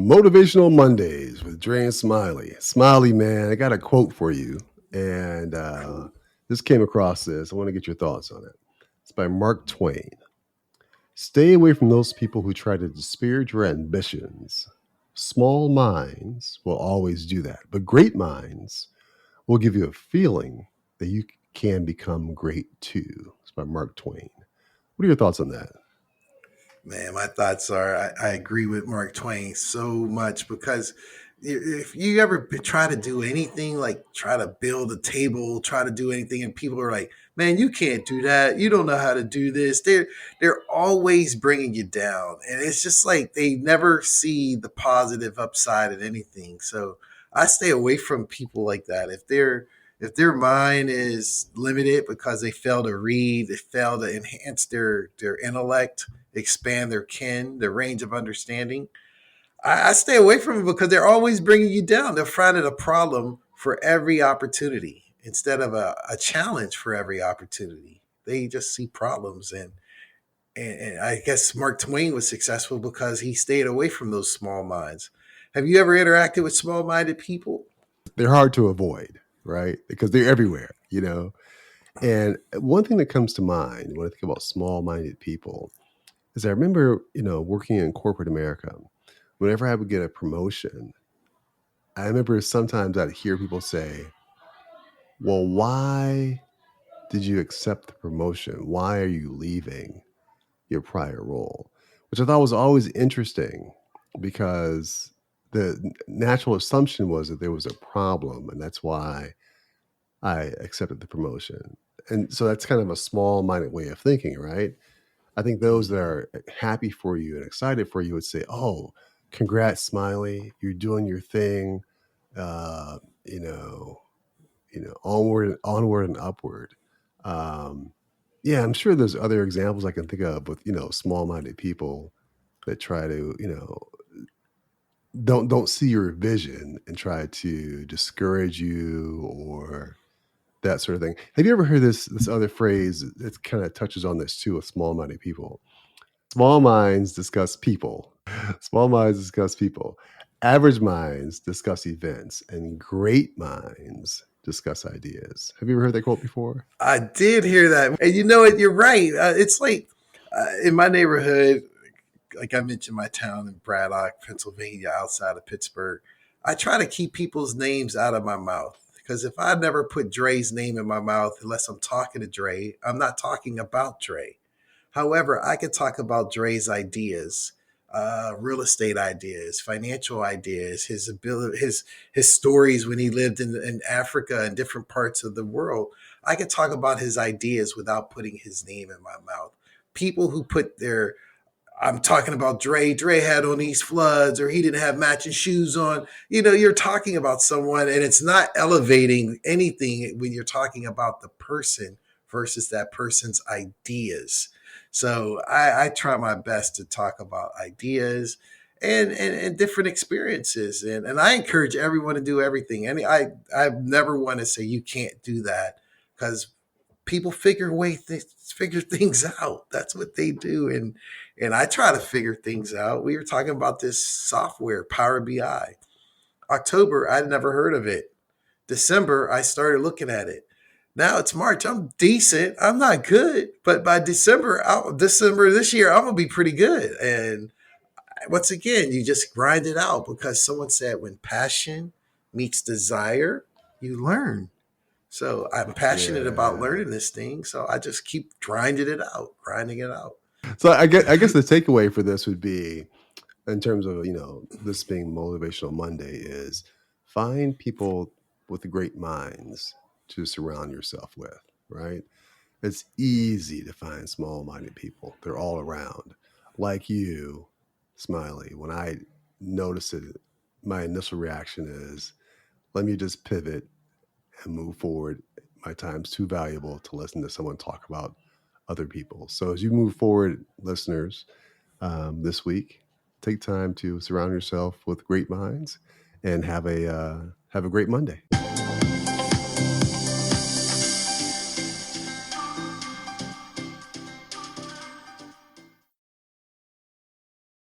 Motivational Mondays with Dre Smiley. Smiley, man, I got a quote for you. And this came across this. I want to get your thoughts on it. It's by Mark Twain. Stay away from those people who try to disparage your ambitions. Small minds will always do that, but great minds will give you a feeling that you can become great too. It's by Mark Twain. What are your thoughts on that? Man, my thoughts are I agree with Mark Twain so much because if you ever try to do anything like try to build a table, try to do anything, and people are like, "Man, you can't do that. You don't know how to do this." They're always bringing you down, and it's just like they never see the positive upside in anything. So I stay away from people like that. If their mind is limited because they fail to read, they fail to enhance their intellect, expand their range of understanding. I stay away from them because they're always bringing you down. They're finding a problem for every opportunity instead of a challenge for every opportunity. They just see problems, and I guess Mark Twain was successful because he stayed away from those small minds. Have you ever interacted with small minded people? They're hard to avoid, right? Because they're everywhere. And one thing that comes to mind when I think about small minded people is I remember, working in corporate America. Whenever I would get a promotion, I remember sometimes I'd hear people say, well, why did you accept the promotion? Why are you leaving your prior role? Which I thought was always interesting because the natural assumption was that there was a problem and that's why I accepted the promotion. And so that's kind of a small minded way of thinking, right? I think those that are happy for you and excited for you would say, "Oh, congrats, Smiley! You're doing your thing. Uh, you know, onward and upward." Um, yeah, I'm sure there's other examples I can think of with small-minded people that try to don't see your vision and try to discourage you or that sort of thing. Have you ever heard this other phrase that kind of touches on this too with small-minded people? Small minds discuss people. Small minds discuss people. Average minds discuss events, and great minds discuss ideas. Have you ever heard that quote before? I did hear that, and you know what? You're right. It's like in my neighborhood, like I mentioned, my town in Braddock, Pennsylvania, outside of Pittsburgh. I try to keep people's names out of my mouth because if I never put Dre's name in my mouth, unless I'm talking to Dre, I'm not talking about Dre. However, I could talk about Dre's ideas, real estate ideas, financial ideas, his ability, his stories when he lived in Africa and different parts of the world. I could talk about his ideas without putting his name in my mouth. People who put their I'm talking about Dre. Dre had on these floods, or he didn't have matching shoes on. You're talking about someone, and it's not elevating anything when you're talking about the person versus that person's ideas. So I try my best to talk about ideas and different experiences, and I encourage everyone to do everything. And I never want to say you can't do that because people figure things out. That's what they do, and I try to figure things out. We were talking about this software, Power BI. October, I'd never heard of it. December, I started looking at it. Now it's March. I'm decent. I'm not good, but by December this year, I'm gonna be pretty good. And once again, you just grind it out because someone said when passion meets desire, you learn. So I'm passionate about Yeah. learning this thing. So I just keep grinding it out. So I guess the takeaway for this would be, in terms of this being Motivational Monday, is find people with great minds to surround yourself with. Right? It's easy to find small-minded people. They're all around. Like you, Smiley. When I notice it, my initial reaction is, let me just pivot and move forward. My time's too valuable to listen to someone talk about other people. So as you move forward, listeners, this week, take time to surround yourself with great minds and have a great Monday.